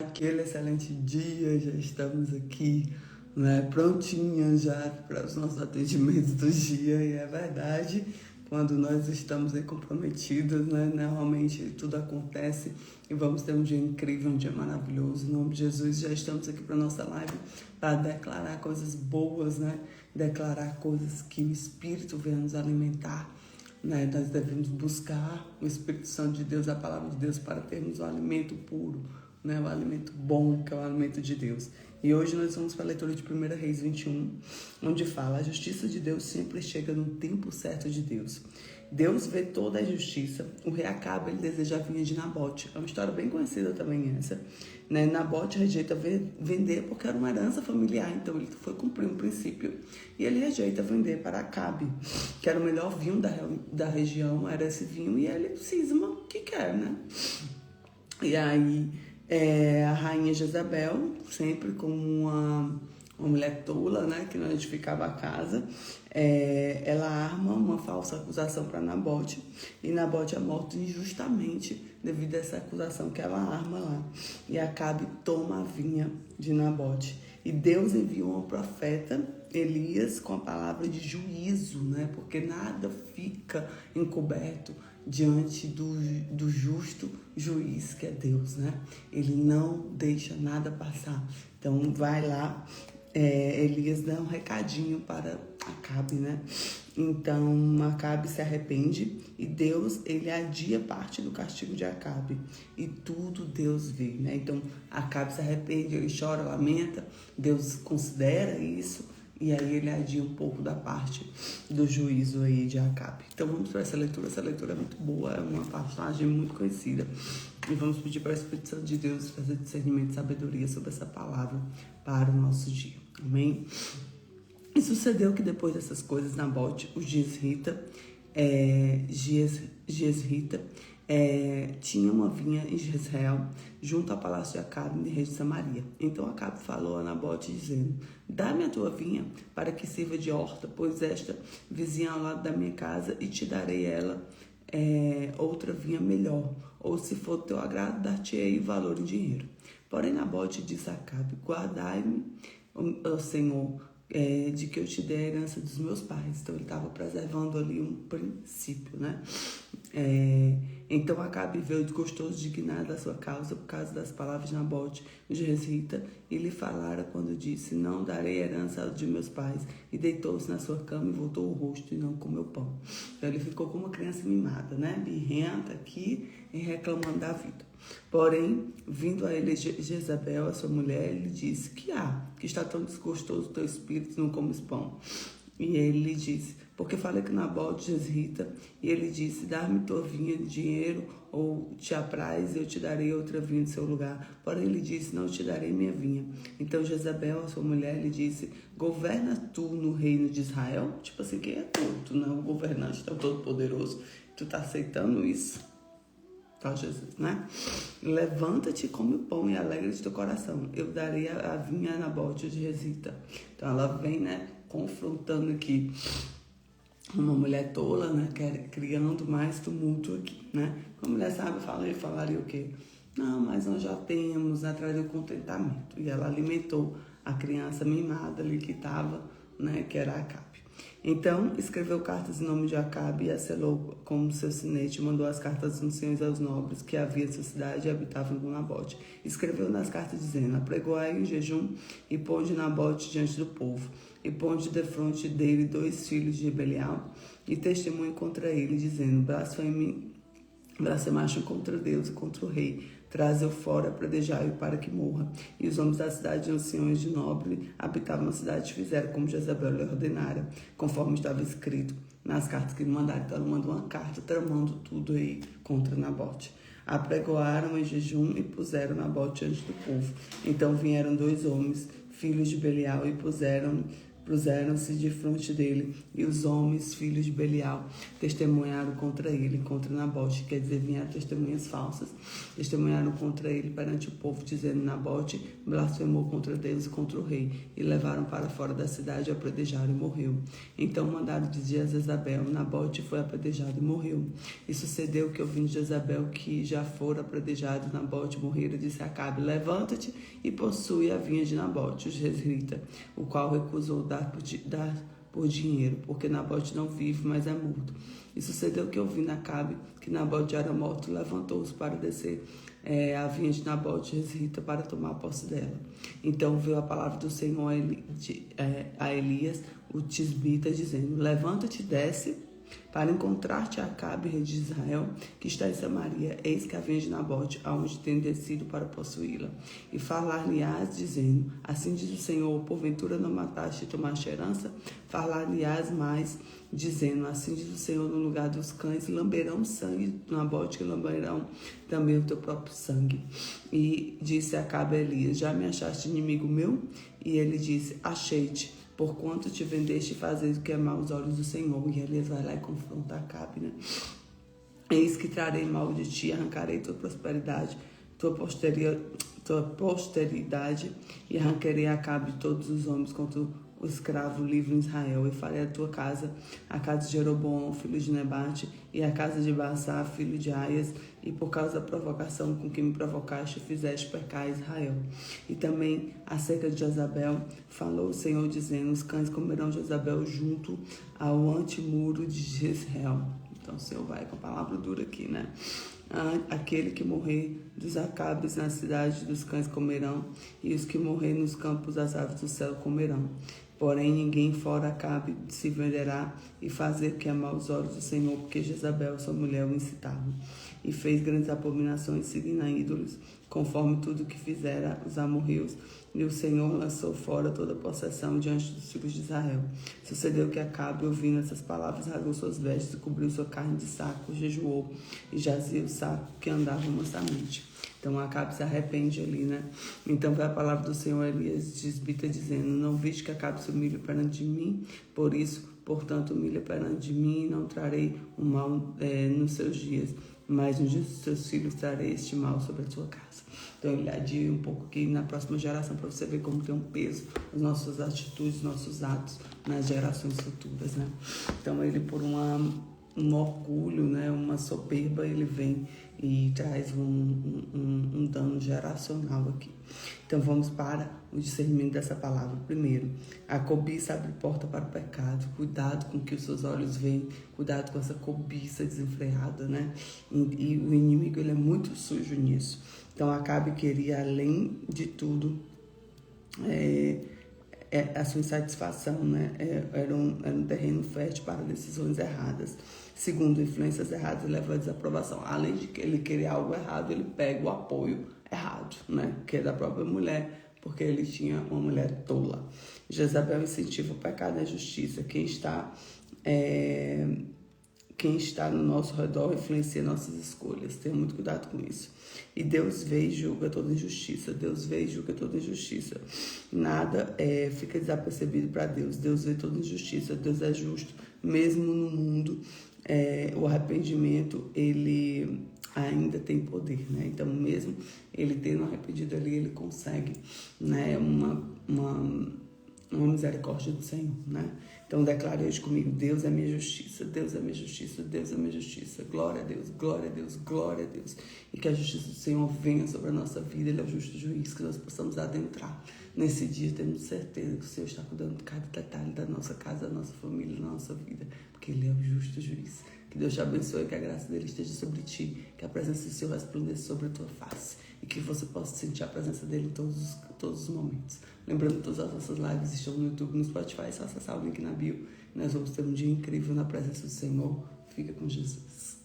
Aquele excelente dia, já estamos aqui, né, prontinhas já para os nossos atendimentos do dia, e é verdade, quando nós estamos aí comprometidos, né, realmente tudo acontece e vamos ter um dia incrível, um dia maravilhoso. Em nome de Jesus, já estamos aqui para a nossa live para declarar coisas boas, né, declarar coisas que o Espírito venha nos alimentar. Né, nós devemos buscar o Espírito Santo de Deus, a palavra de Deus, para termos o alimento puro, né, o alimento bom, que é o alimento de Deus. E hoje nós vamos para a leitura de 1 Reis 21, onde fala: a justiça de Deus sempre chega no tempo certo de Deus. Deus vê toda a justiça. O rei Acabe, ele deseja a vinha de Nabote. É uma história bem conhecida também essa. Né? Nabote rejeita vender porque era uma herança familiar, então ele foi cumprir um princípio. E ele rejeita vender para Acabe, que era o melhor vinho da região, era esse vinho, e ele cisma que quer, né? E aí a rainha Jezabel, sempre como uma mulher tola, né, que não edificava a casa, ela arma uma falsa acusação para Nabote, e Nabote é morto injustamente devido a essa acusação que ela arma lá. E Acabe toma a vinha de Nabote. E Deus enviou um profeta, Elias, com a palavra de juízo, né, porque nada fica encoberto diante do justo juiz que é Deus, né? Ele não deixa nada passar. Então vai lá, Elias dá um recadinho para Acabe, né? Então Acabe se arrepende e Deus, ele adia parte do castigo de Acabe, e tudo Deus vê, né? Então Acabe se arrepende, ele chora, lamenta, Deus considera isso. E aí ele adia um pouco da parte do juízo aí de Acabe. Então vamos para essa leitura é muito boa, é uma passagem muito conhecida. E vamos pedir para o Espírito Santo de Deus fazer discernimento e sabedoria sobre essa palavra para o nosso dia. Amém? E sucedeu que depois dessas coisas, Nabote, o Jezreelita, tinha uma vinha em Jezreel, junto ao palácio de Acabe, rei de Samaria. Então Acabe falou a Nabote, dizendo: dá-me a tua vinha, para que sirva de horta, pois esta vizinha ao lado da minha casa, e te darei ela outra vinha melhor. Ou, se for do teu agrado, dar-te-ei valor em dinheiro. Porém Nabote disse a Acabe: guardai-me, ó Senhor, de que eu te dei a herança dos meus pais. Então ele estava preservando ali um princípio, né? Então Acabe veio desgostoso, indignado da sua causa, por causa das palavras de Nabote, o Jezreelita, e lhe falara quando disse: não darei herança de meus pais. E deitou-se na sua cama e voltou o rosto e não comeu pão. Então ele ficou como uma criança mimada, né? Birrenta aqui e reclamando da vida. Porém, vindo a ele Jezabel, a sua mulher, ele disse: que está tão desgostoso o teu espírito, não comes pão? E ele lhe disse: porque falei com Nabote Jezreelita, e ele disse: dar-me tua vinha de dinheiro, ou te apraz, eu te darei outra vinha de seu lugar. Porém ele disse: não te darei minha vinha. Então Jezabel, a sua mulher, lhe disse: governa tu no reino de Israel? Tipo assim, quem é tu? Tu não é o governante, tu é o todo-poderoso, tu tá aceitando isso? Tá, Jesus, né? Levanta-te, come o pão e alegra-te teu coração. Eu darei a vinha a Nabote de Jezreelita. Então ela vem, né, confrontando aqui uma mulher tola, né, criando mais tumulto aqui, né? Uma mulher sábia falaria o quê? Não, mas nós já temos, né, trazer o contentamento. E ela alimentou a criança mimada ali que estava, né, que era Acabe. Então escreveu cartas em nome de Acabe e a selou como seu sinete, mandou as cartas anunciantes aos nobres que havia em sua cidade e habitavam com Nabote. Escreveu nas cartas dizendo: apregoai o jejum e ponde Nabote diante do povo, e ponde defronte dele 2 filhos de Belial, e testemunhe contra ele, dizendo: blasfemaste contra Deus e contra o rei. Traze-o fora, predejai-o para que morra. E os homens da cidade, anciões de nobre, habitavam na cidade, fizeram como Jezabel lhe ordenara, conforme estava escrito nas cartas que ele mandaram. Então ela mandou uma carta tramando tudo aí contra Nabote. Apregoaram em jejum e puseram Nabote diante do povo. Então vieram 2 homens, filhos de Belial, e puseram-se de frente dele, e os homens, filhos de Belial, testemunharam contra ele, contra Nabote, quer dizer, vieram testemunhas falsas, testemunharam contra ele perante o povo, dizendo: Nabote blasfemou contra Deus e contra o rei, e levaram para fora da cidade, apedrejaram e morreu. Então mandaram dizer a Jezabel: Nabote foi apedrejado e morreu. E sucedeu que, ouvindo Jezabel que já fora apedrejado Nabote morrera, disse a Acabe: Levanta-te e possui a vinha de Nabote, o jezreelita, o qual recusou dar por dinheiro, porque Nabote não vive, mas é morto. E sucedeu que, ouvindo Acabe que Nabote era morto, levantou-se para descer a vinha de Nabote, jezreelita, para tomar posse dela. Então veio a palavra do Senhor a Elias, o tisbita, dizendo: Levanta-te e desce para encontrar-te a Acabe, rei de Israel, que está em Samaria. Eis que a vinha de Nabote, aonde tem descido para possuí-la. E falar-lhe-ás, dizendo: Assim diz o Senhor, porventura não mataste e tomaste herança? Falar-lhe-ás mais, dizendo: Assim diz o Senhor, no lugar dos cães lamberão sangue de Nabote, que lamberão também o teu próprio sangue. E disse Acabe a Elias: Já me achaste inimigo meu? E ele disse: Achei-te, porquanto te vendeste e fazes o que é mal aos olhos do Senhor. E Elias vai lá e confronta Acabe, né? Eis que trarei mal de ti, arrancarei tua prosperidade, tua posteridade, e arrancarei a Acabe de todos os homens contra o escravo livre em Israel, e farei a tua casa, a casa de Jeroboão, filho de Nebate, e a casa de Baasá, filho de Aias, e por causa da provocação com que me provocaste, fizeste pecar Israel. E também acerca de Jezabel, falou o Senhor, dizendo: Os cães comerão Jezabel junto ao antemuro de Jezreel. Então o Senhor vai com a palavra dura aqui, né? Aquele que morrer dos Acabes na cidade dos cães comerão, e os que morrer nos campos das aves do céu comerão. Porém, ninguém fora Acabe se venderá e fazer o que é mal aos olhos do Senhor, porque Jezabel, sua mulher, o incitava. E fez grandes abominações, seguindo a ídolos, conforme tudo que fizera os amorreus. E o Senhor lançou fora toda a possessão diante dos filhos de Israel. Sucedeu que Acabe, ouvindo essas palavras, rasgou suas vestes e cobriu sua carne de saco, jejuou e jazia o saco que andava mansamente. Então Acabe se arrepende ali, né? Então vai a palavra do Senhor Elias tisbita, dizendo: Não viste que Acabe se humilha perante mim? Por isso, portanto, humilha perante mim, e não trarei o mal nos seus dias, mas nos dias dos seus filhos trarei este mal sobre a sua casa. Então ele adia um pouco aqui na próxima geração, para você ver como tem um peso as nossas atitudes, nossos atos nas gerações futuras, né? Então ele, por um orgulho, né, uma soberba, ele vem e traz um dano geracional aqui. Então vamos para o discernimento dessa palavra. Primeiro, a cobiça abre porta para o pecado. Cuidado com o que os seus olhos veem, cuidado com essa cobiça desenfreada, né? E o inimigo, ele é muito sujo nisso. Então Acabe queria, além de tudo, a sua insatisfação, né? Era um terreno fértil para decisões erradas. Segundo, influências erradas levam à desaprovação. Além de que ele querer algo errado, ele pega o apoio errado, né? Que é da própria mulher, porque ele tinha uma mulher tola. Jezabel incentiva o pecado e a justiça. Quem está no nosso redor influencia nossas escolhas. Tenha muito cuidado com isso. E Deus vê e julga toda injustiça. Deus vê e julga toda injustiça. Nada fica desapercebido para Deus. Deus vê toda injustiça. Deus é justo. Mesmo no mundo, o arrependimento, ele ainda tem poder, né? Então, mesmo ele tendo arrependido ali, ele consegue, né, uma misericórdia do Senhor, né? Então declare hoje comigo: Deus é minha justiça, Deus é minha justiça, Deus é minha justiça. Glória a Deus, glória a Deus, glória a Deus. E que a justiça do Senhor venha sobre a nossa vida. Ele é o justo juiz, que nós possamos adentrar nesse dia, tendo certeza que o Senhor está cuidando de cada detalhe da nossa casa, da nossa família, da nossa vida, porque Ele é o justo juiz. Que Deus te abençoe, que a graça dele esteja sobre ti, que a presença do Senhor resplandeça sobre a tua face e que você possa sentir a presença dele em todos os momentos. Lembrando que todas as nossas lives estão no YouTube, no Spotify, é só acessar o link na bio. Nós vamos ter um dia incrível na presença do Senhor. Fica com Jesus.